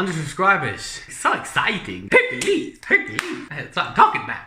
100 subscribers. It's so exciting. Hercules. That's what I'm talking about.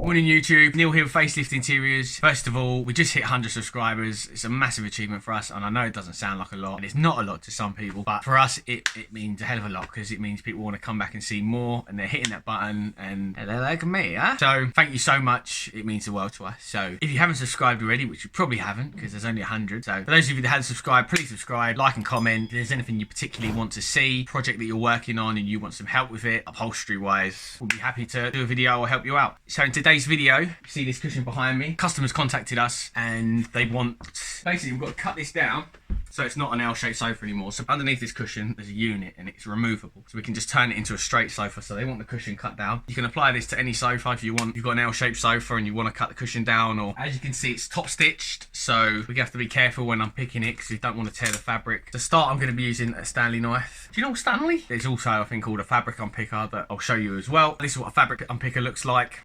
Morning YouTube, Neil here with Faceliftinteriors. First of all, we just hit 100 subscribers. It's a massive achievement for us, and I know it doesn't sound like a lot, and it's not a lot to some people, but for us it means a hell of a lot, because it means people want to come back and see more, and they're hitting that button and they're like me, huh? So thank you so much, it means the world to us. So if you haven't subscribed already, which you probably haven't because there's only 100, so for those of you that haven't subscribed, please subscribe, like and comment. If there's anything you particularly want to see, project that you're working on and you want some help with it, upholstery wise, we'll be happy to do a video or help you out. So in today's video, you see this cushion behind me, customers contacted us and they want, basically we've got to cut this down so it's not an L-shaped sofa anymore. So underneath this cushion there's a unit and it's removable, so we can just turn it into a straight sofa. So they want the cushion cut down. You can apply this to any sofa if you want. You've got an L-shaped sofa and you want to cut the cushion down, or as you can see it's top stitched, so we have to be careful when I'm picking it because we don't want to tear the fabric. To start, I'm going to be using a Stanley knife. Do you know Stanley? There's also a thing called a fabric unpicker that I'll show you as well. This is what a fabric unpicker looks like.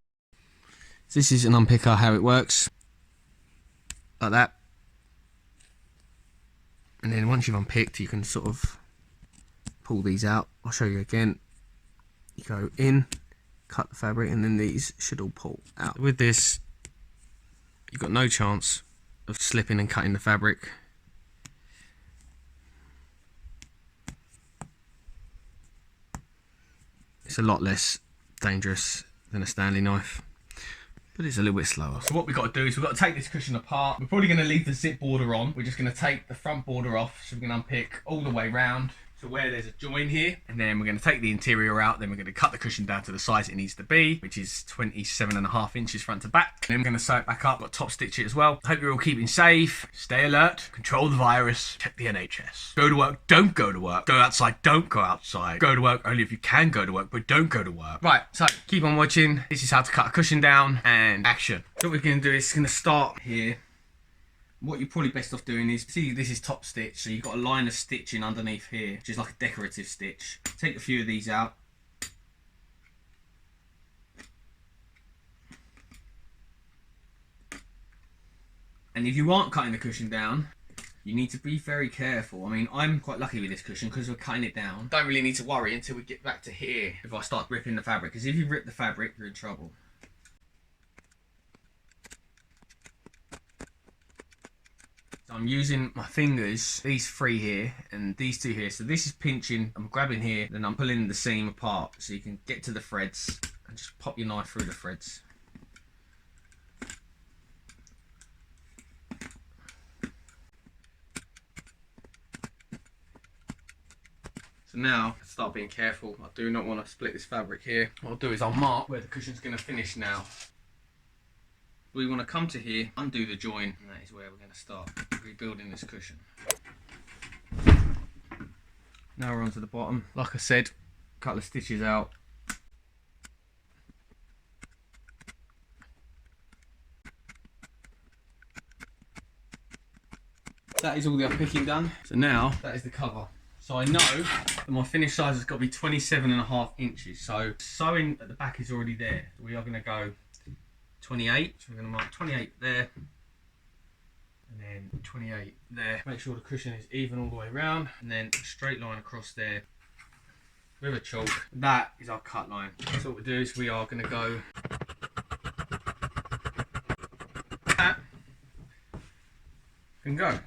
So this is an unpicker, how it works, like that. And then once you've unpicked, you can sort of pull these out. I'll show you again. You go in, cut the fabric, and then these should all pull out. With this, you've got no chance of slipping and cutting the fabric. It's a lot less dangerous than a Stanley knife, but it's a little bit slower. So what we've got to do is we've got to take this cushion apart. We're probably going to leave the zip border on. We're just going to take the front border off, so we can unpick all the way round to where there's a join here, and then we're going to take the interior out. Then we're going to cut the cushion down to the size it needs to be, which is 27.5 inches front to back. And then we're going to sew it back up, got top stitch it as well. Hope you're all keeping safe, stay alert, control the virus, check the NHS. Go to work, don't go to work. Go outside, don't go outside. Go to work only if you can go to work, but don't go to work. Right, so keep on watching. This is how to cut a cushion down, and action. So what we're going to do is going to start here. What you're probably best off doing is, see this is top stitch, so you've got a line of stitching underneath here, which is like a decorative stitch. Take a few of these out. And if you aren't cutting the cushion down, you need to be very careful. I mean, I'm quite lucky with this cushion because we're cutting it down. Don't really need to worry until we get back to here if I start ripping the fabric, because if you rip the fabric, you're in trouble. So I'm using my fingers, these three here and these two here. So this is pinching, I'm grabbing here, then I'm pulling the seam apart so you can get to the threads and just pop your knife through the threads. So now, start being careful. I do not want to split this fabric here. What I'll do is I'll mark where the cushion's going to finish now. We want to come to here, undo the join, and that is where we're going to start rebuilding this cushion. Now we're on to the bottom. Like I said, a couple of stitches out. That is all the unpicking done. So now, that is the cover. So I know that my finished size has got to be 27.5 inches. So sewing at the back is already there. So we are going to go 28, so we're going to mark 28 there, and then 28 there. Make sure the cushion is even all the way around, and then a straight line across there with a chalk. That is our cut line. So what we do is we are going to go that and go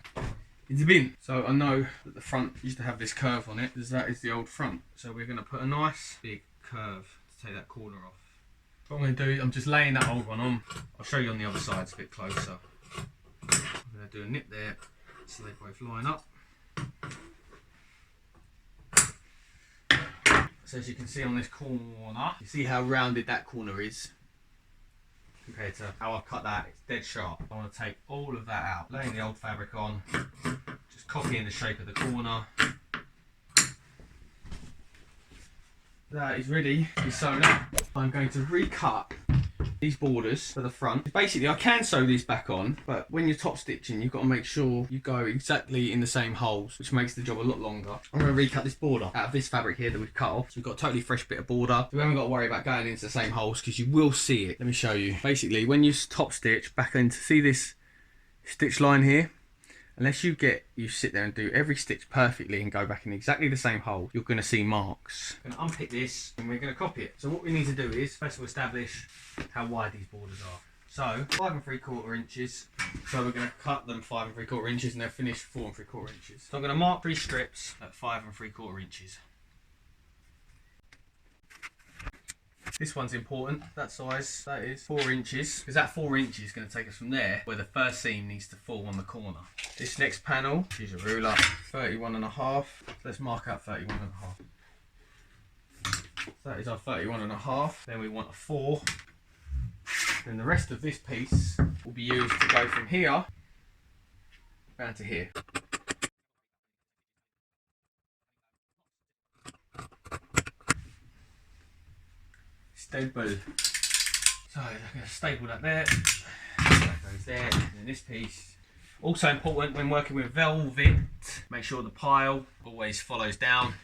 in the bin. So I know that the front used to have this curve on it, because that is the old front. So we're going to put a nice big curve to take that corner off. What I'm going to do is I'm just laying that old one on. I'll show you on the other side, it's a bit closer. I'm going to do a nip there so they both line up. So as you can see on this corner, you see how rounded that corner is compared to how I've cut that. It's dead sharp. I want to take all of that out, laying the old fabric on, just copying the shape of the corner. That is ready to be sewn up. I'm going to recut these borders for the front. Basically, I can sew these back on, but when you're top stitching, you've got to make sure you go exactly in the same holes, which makes the job a lot longer. I'm going to recut this border out of this fabric here that we've cut off. So we've got a totally fresh bit of border. So we haven't got to worry about going into the same holes, because you will see it. Let me show you. Basically, when you top stitch back into, see this stitch line here? unless you sit there and do every stitch perfectly and go back in exactly the same hole, you're going to see marks. I'm going to unpick this and we're going to copy it. So what we need to do is first of all establish how wide these borders are. So 5 3/4 inches. So we're going to cut them 5 3/4 inches and they'll finish 4 3/4 inches. So I'm going to mark 3 strips at 5 3/4 inches. This one's important, that size, that is 4 inches, because that 4 inches is going to take us from there where the first seam needs to fall on the corner. This next panel, use a ruler, 31.5. Let's mark out 31.5. That is our 31.5. Then we want a 4. Then the rest of this piece will be used to go from here down to here. Staple. So I'm going to staple that there. That goes there. And then this piece. Also important when working with velvet, make sure the pile always follows down.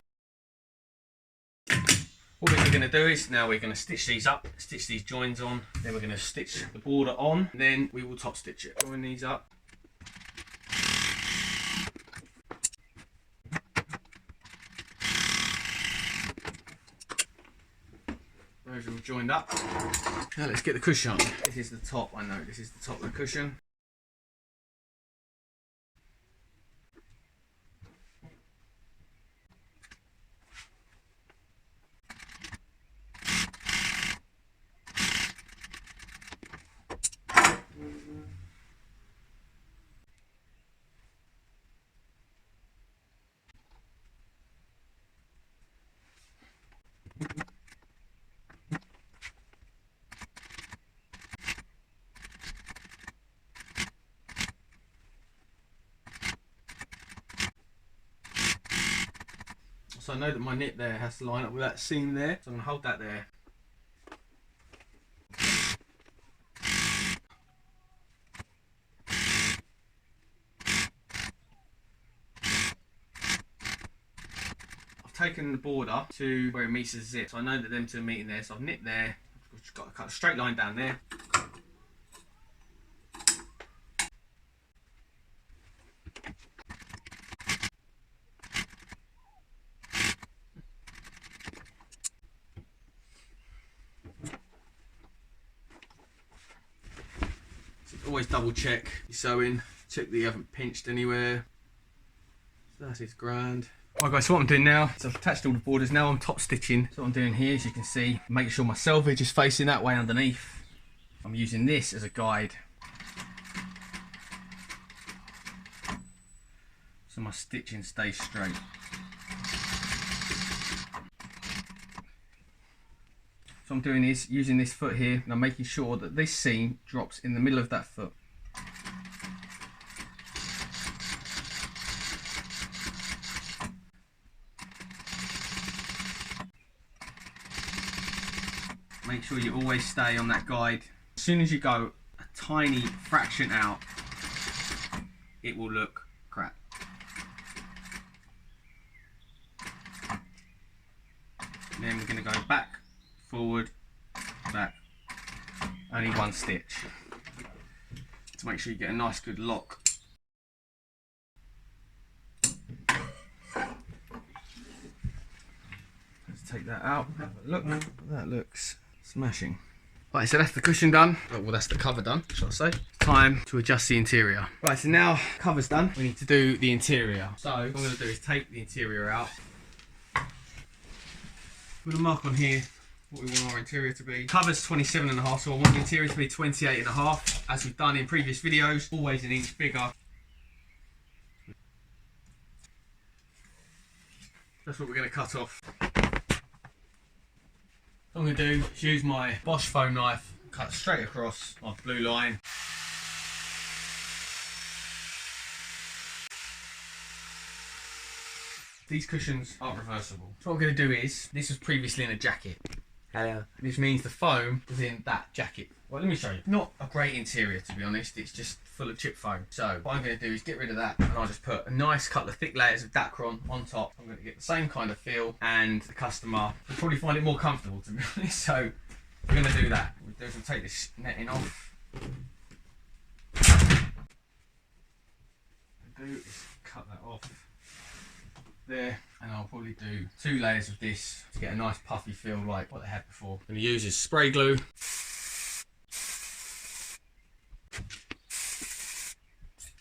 What we're going to do is now we're going to stitch these up, stitch these joins on, then we're going to stitch the border on, and then we will top stitch it. Join these up. Those are all joined up. Now let's get the cushion. This is the top, I know, this is the top of the cushion. So I know that my knit there has to line up with that seam there, so I'm going to hold that there. I've taken the border to where it meets the zip, so I know that them two are meeting there, so I've knit there, I've just got to cut a straight line down there. Always double check your sewing, check that you haven't pinched anywhere. So that is grand. Right guys, so what I'm doing now is I've attached all the borders. Now I'm top stitching. So what I'm doing here, as you can see, make sure my selvage is facing that way underneath. I'm using this as a guide. So my stitching stays straight. So what I'm doing is using this foot here and I'm making sure that this seam drops in the middle of that foot. Make sure you always stay on that guide. As soon as you go a tiny fraction out, it will look crap. And then we're going to go back, forward, back, only one stitch to make sure you get a nice good lock. Let's take that out, have a look. That looks smashing. Right, so that's the cushion done. Oh, well, that's the cover done, shall I say. Time to adjust the interior. Right, so now cover's done, we need to do the interior. So what I'm going to do is take the interior out. Put a mark on here what we want our interior to be. Cover's 27.5, so I want the interior to be 28.5. As we've done in previous videos, always an inch bigger. That's what we're going to cut off. What I'm going to do is use my Bosch foam knife, cut straight across my blue line. These cushions aren't reversible. So what I'm going to do is, this was previously in a jacket. Hello. This means the foam was in that jacket. Well, let me show you. Not a great interior, to be honest. It's just full of chip foam. So what I'm going to do is get rid of that, and I'll just put a nice couple of thick layers of Dacron on top. I'm going to get the same kind of feel, and the customer will probably find it more comfortable, to be honest. So we're going to do that. We'll take this netting off. do is cut that off there, and I'll probably do 2 layers of this to get a nice puffy feel like what they had before. I'm going to use is spray glue.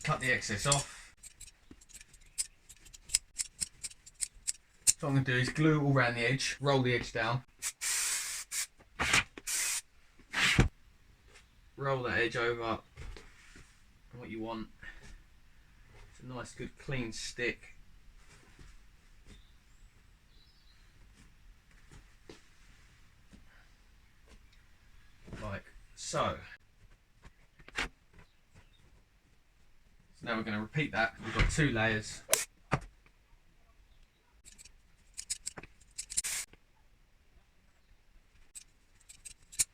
Cut the excess off. So what I'm going to do is glue all around the edge, roll the edge down. Roll that edge over what you want. It's a nice good clean stick. Like so. So now we're going to repeat that. We've got 2 layers.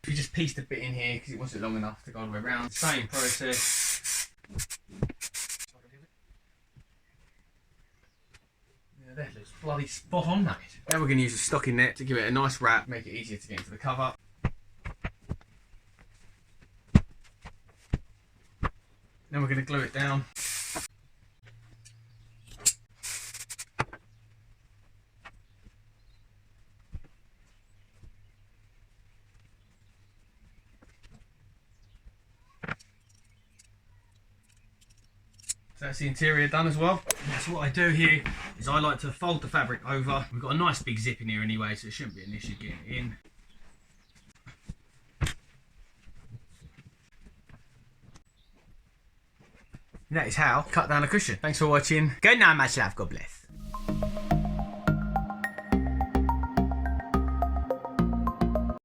We just pieced a bit in here because it wasn't long enough to go all the way around. Same process. Yeah, that looks bloody spot on, mate. Now we're going to use a stocking net to give it a nice wrap, make it easier to get into the cover. Then we're going to glue it down. So that's the interior done as well. And so what I do here is I like to fold the fabric over. We've got a nice big zip in here anyway, so it shouldn't be an issue getting it in. And that is how I cut down a cushion. Thanks for watching. Good night, much love. God bless.